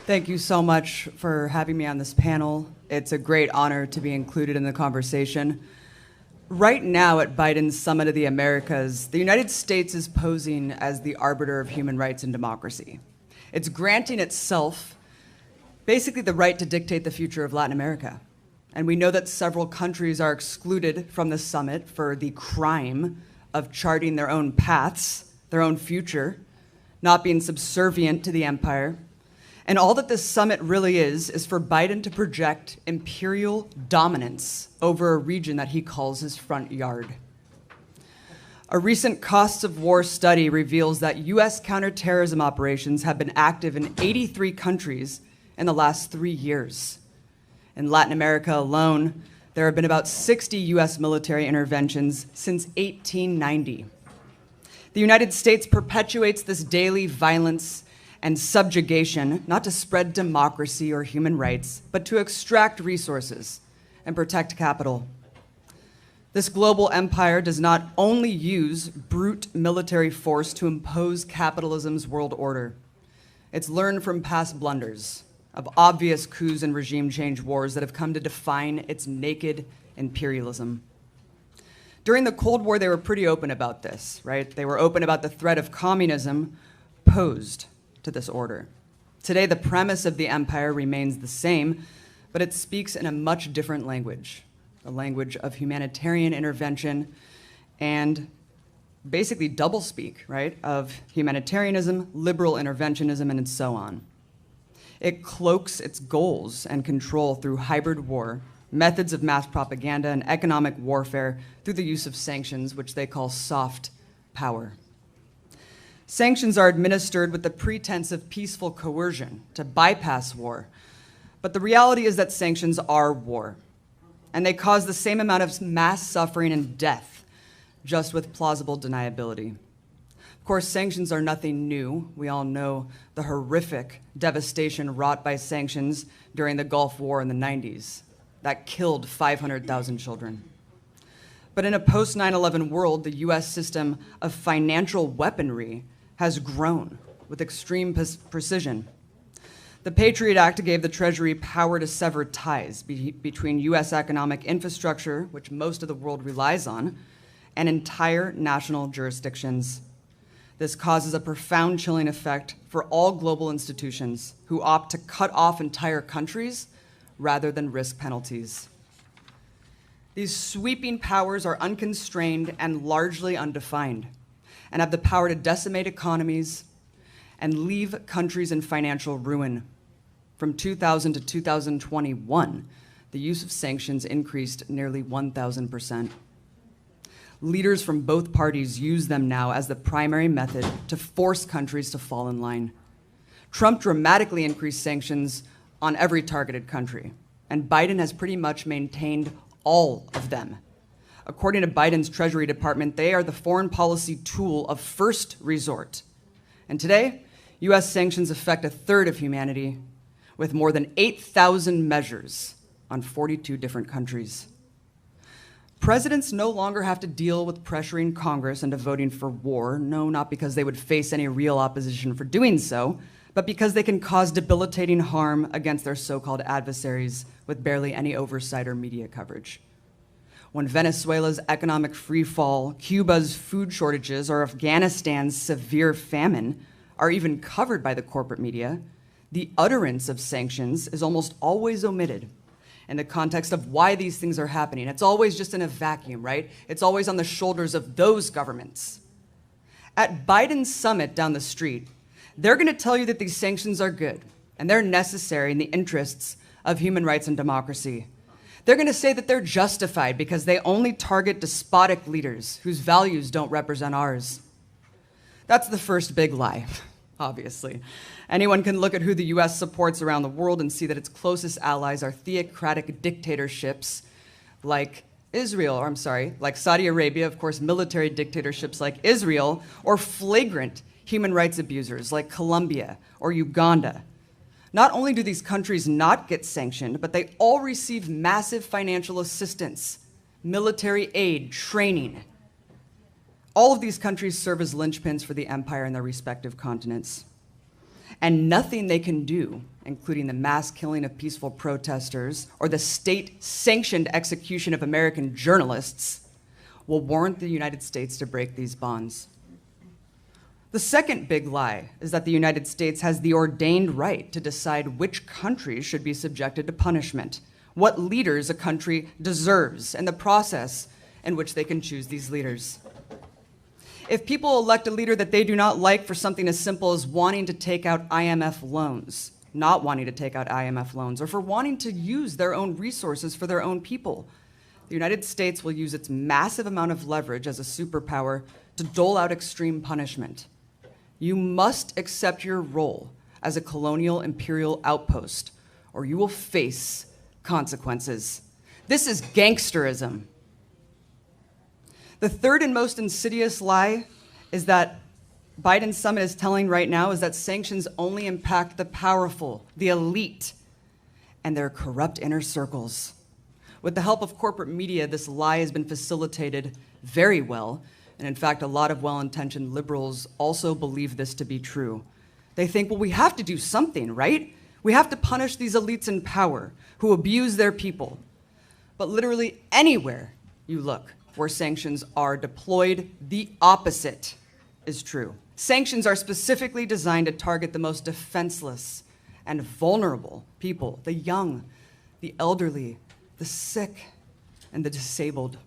Thank you so much for having me on this panel. It's a great honor to be included in the conversation. Right now at Biden's Summit of the Americas, the United States is posing as the arbiter of human rights and democracy. It's granting itself basically the right to dictate the future of Latin America. And we know that several countries are excluded from the summit for the crime of charting their own paths, their own future, not being subservient to the empire. And all that this summit really is for Biden to project imperial dominance over a region that he calls his front yard. A recent costs of war study reveals that US counterterrorism operations have been active in 83 countries in the last 3 years. In Latin America alone, there have been about 60 US military interventions since 1890. The United States perpetuates this daily violence and subjugation, not to spread democracy or human rights, but to extract resources and protect capital. This global empire does not only use brute military force to impose capitalism's world order. It's learned from past blunders of obvious coups and regime change wars that have come to define its naked imperialism. During the Cold War, they were pretty open about this, right? They were open about the threat of communism posed to this order. Today, the premise of the empire remains the same, but it speaks in a much different language, a language of humanitarian intervention and basically doublespeak, right, of humanitarianism, liberal interventionism, and so on. It cloaks its goals and control through hybrid war, methods of mass propaganda, and economic warfare through the use of sanctions, which they call soft power. Sanctions are administered with the pretense of peaceful coercion to bypass war, but the reality is that sanctions are war, and they cause the same amount of mass suffering and death, just with plausible deniability. Of course, sanctions are nothing new. We all know the horrific devastation wrought by sanctions during the Gulf War in the 90s. That killed 500,000 children. But in a post-9/11 world, the US system of financial weaponry has grown with extreme precision. The Patriot Act gave the Treasury power to sever ties between US economic infrastructure, which most of the world relies on, and entire national jurisdictions. This causes a profound chilling effect for all global institutions who opt to cut off entire countries rather than risk penalties. These sweeping powers are unconstrained and largely undefined, and have the power to decimate economies and leave countries in financial ruin. From 2000 to 2021, the use of sanctions increased nearly 1,000%. Leaders from both parties use them now as the primary method to force countries to fall in line. Trump dramatically increased sanctions on every targeted country, and Biden has pretty much maintained all of them. According to Biden's Treasury Department, they are the foreign policy tool of first resort. And today, US sanctions affect a third of humanity, with more than 8,000 measures on 42 different countries. Presidents no longer have to deal with pressuring Congress into voting for war, no, not because they would face any real opposition for doing so, but because they can cause debilitating harm against their so-called adversaries with barely any oversight or media coverage. When Venezuela's economic freefall, Cuba's food shortages, or Afghanistan's severe famine are even covered by the corporate media, the utterance of sanctions is almost always omitted in the context of why these things are happening. It's always just in a vacuum, right? It's always on the shoulders of those governments. At Biden's summit down the street, they're going to tell you that these sanctions are good and they're necessary in the interests of human rights and democracy. They're going to say that they're justified because they only target despotic leaders whose values don't represent ours. That's the first big lie, obviously. Anyone can look at who the US supports around the world and see that its closest allies are theocratic dictatorships like like Saudi Arabia, of course, military dictatorships like Israel, or flagrant human rights abusers like Colombia or Uganda. Not only do these countries not get sanctioned, but they all receive massive financial assistance, military aid, training. All of these countries serve as linchpins for the empire in their respective continents. And nothing they can do including the mass killing of peaceful protesters or the state-sanctioned execution of American journalists, will warrant the United States to break these bonds. The second big lie is that the United States has the ordained right to decide which countries should be subjected to punishment, what leaders a country deserves, and the process in which they can choose these leaders. If people elect a leader that they do not like for something as simple as wanting to take out IMF loans, not wanting to take out IMF loans, or for wanting to use their own resources for their own people, the United States will use its massive amount of leverage as a superpower to dole out extreme punishment. You must accept your role as a colonial imperial outpost, or you will face consequences. This is gangsterism. The third and most insidious lie is that Biden's summit is telling right now is that sanctions only impact the powerful, the elite, and their corrupt inner circles. With the help of corporate media, this lie has been facilitated very well, and in fact, a lot of well-intentioned liberals also believe this to be true. They think, well, we have to do something, right? We have to punish these elites in power who abuse their people. But literally anywhere you look where sanctions are deployed, the opposite is true. Sanctions are specifically designed to target the most defenseless and vulnerable people, the young, the elderly, the sick, and the disabled.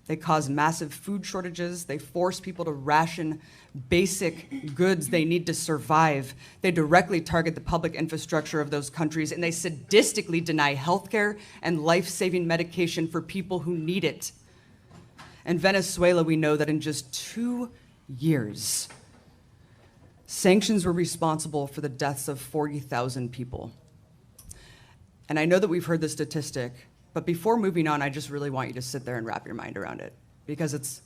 They cause massive food shortages. They force people to ration basic goods they need to survive. They directly target the public infrastructure of those countries, and they sadistically deny healthcare and life-saving medication for people who need it. In Venezuela, we know that in just 2 years, sanctions were responsible for the deaths of 40,000 people. And I know that we've heard the statistic, but before moving on, I just really want you to sit there and wrap your mind around it, because it's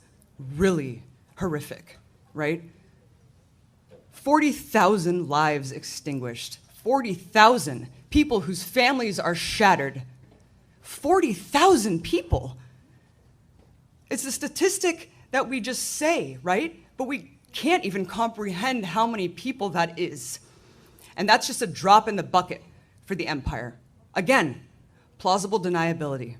really horrific, right? 40,000 lives extinguished, 40,000 people whose families are shattered, 40,000 people. It's a statistic that we just say, right? But we can't even comprehend how many people that is. And that's just a drop in the bucket for the empire. Again, plausible deniability.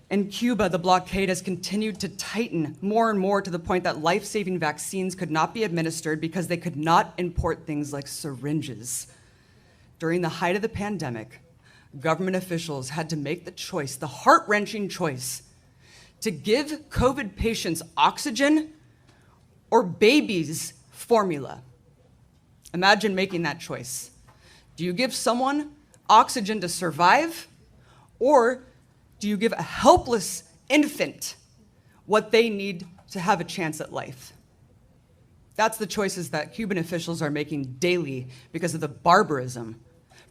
In Cuba, the blockade has continued to tighten more and more to the point that life-saving vaccines could not be administered because they could not import things like syringes. During the height of the pandemic, government officials had to make the choice, the heart-wrenching choice, to give COVID patients oxygen or babies formula. Imagine making that choice. Do you give someone oxygen to survive, or do you give a helpless infant what they need to have a chance at life? That's the choices that Cuban officials are making daily because of the barbarism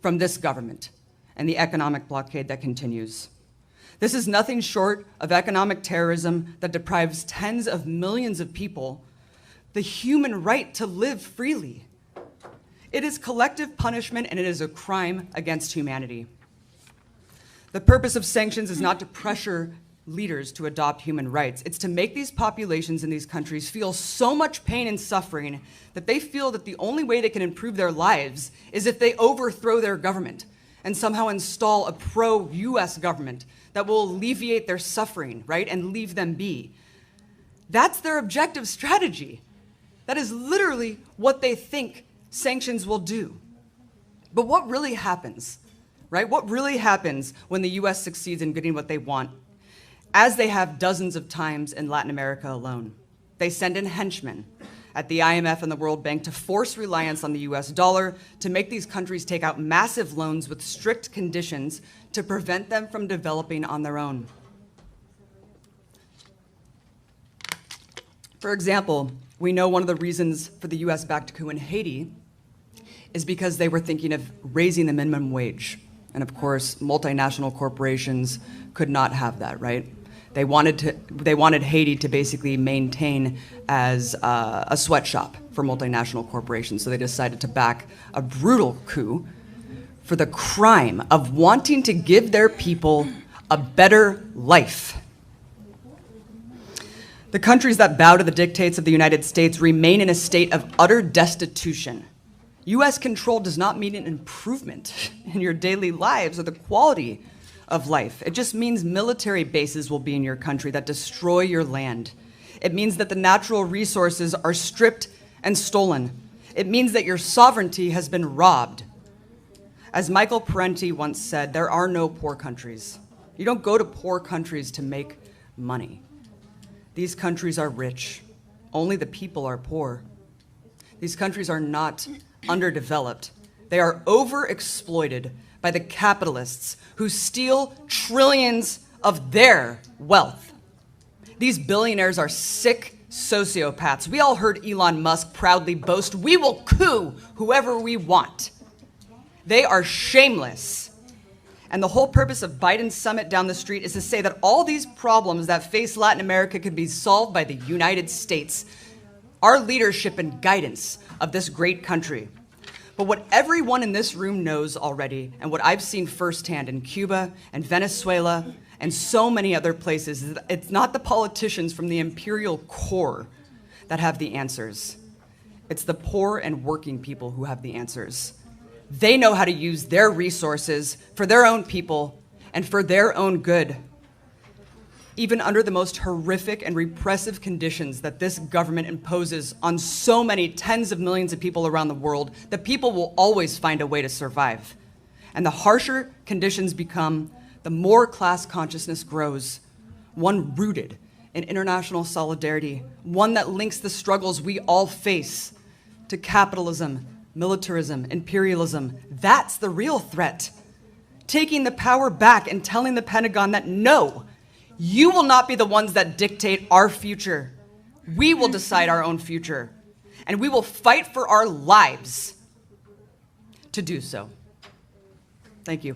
from this government and the economic blockade that continues. This is nothing short of economic terrorism that deprives tens of millions of people the human right to live freely. It is collective punishment, and it is a crime against humanity. The purpose of sanctions is not to pressure leaders to adopt human rights. It's to make these populations in these countries feel so much pain and suffering that they feel that the only way they can improve their lives is if they overthrow their government and somehow install a pro-US government that will alleviate their suffering, right, and leave them be. That's their objective strategy. That is literally what they think sanctions will do. But what really happens, right? What really happens when the US succeeds in getting what they want, as they have dozens of times in Latin America alone? They send in henchmen at the IMF and the World Bank to force reliance on the US dollar, to make these countries take out massive loans with strict conditions to prevent them from developing on their own. For example, we know one of the reasons for the US-backed coup in Haiti is because they were thinking of raising the minimum wage. And of course, multinational corporations could not have that, right? They wanted Haiti to basically maintain as a sweatshop for multinational corporations. So they decided to back a brutal coup for the crime of wanting to give their people a better life. The countries that bow to the dictates of the United States remain in a state of utter destitution. US control does not mean an improvement in your daily lives or the quality of life. It just means military bases will be in your country that destroy your land. It means that the natural resources are stripped and stolen. It means that your sovereignty has been robbed. As Michael Parenti once said, there are no poor countries. You don't go to poor countries to make money. These countries are rich. Only the people are poor. These countries are not underdeveloped. They are overexploited by the capitalists who steal trillions of their wealth. These billionaires are sick sociopaths. We all heard Elon Musk proudly boast, "We will coup whoever we want." They are shameless. And the whole purpose of Biden's summit down the street is to say that all these problems that face Latin America can be solved by the United States, our leadership and guidance of this great country. But what everyone in this room knows already, and what I've seen firsthand in Cuba and Venezuela and so many other places, is that it's not the politicians from the imperial core that have the answers. It's the poor and working people who have the answers. They know how to use their resources for their own people and for their own good. Even under the most horrific and repressive conditions that this government imposes on so many tens of millions of people around the world, the people will always find a way to survive. And the harsher conditions become, the more class consciousness grows, one rooted in international solidarity, one that links the struggles we all face to capitalism, militarism, imperialism. That's the real threat. Taking the power back and telling the Pentagon that no, you will not be the ones that dictate our future. We will decide our own future. And we will fight for our lives to do so. Thank you.